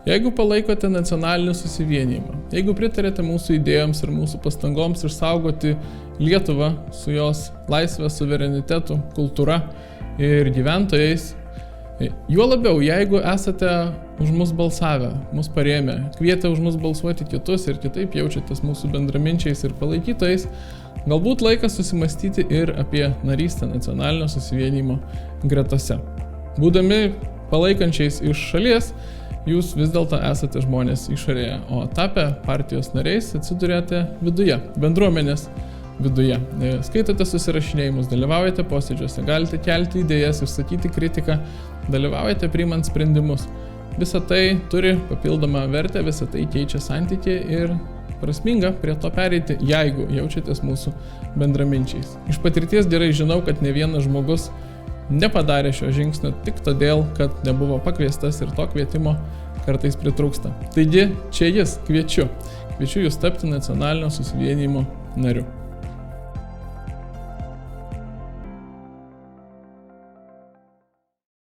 Jeigu palaikote nacionalinį susivienijimą, jeigu pritarėte mūsų idėjoms ir mūsų pastangoms išsaugoti Lietuvą su jos laisvė, suverenitetu, kultūra ir gyventojais, juo labiau, jeigu esate už mus balsavę, mus parėmę, kvietę už mus balsuoti kitus ir kitaip jaučiatės mūsų bendraminčiais ir palaikytojais, galbūt laikas susimastyti ir apie narystę nacionalinio susivienijimo gretose. Būdami palaikančiais iš šalies, jūs vis dėlto esate žmonės išorėje, o tapę partijos nariais atsidurėte viduje, bendruomenės viduje. Skaitote susirašinėjimus, dalyvaujate posėdžiuose, galite kelti idėjas, išsakyti kritiką, dalyvaujate priimant sprendimus. Visa tai turi papildomą vertę, visa tai keičia santykį ir prasminga prie to pereiti, jeigu jaučiatės mūsų bendraminčiais. Iš patirties gerai žinau, kad ne vienas žmogus nepadarė šio žingsnio tik todėl, kad nebuvo pakviestas ir to kvietimo kartais pritrūksta. Taigi, čia jis, kviečiu jūs tapti nacionalinio susivienijimo nariu.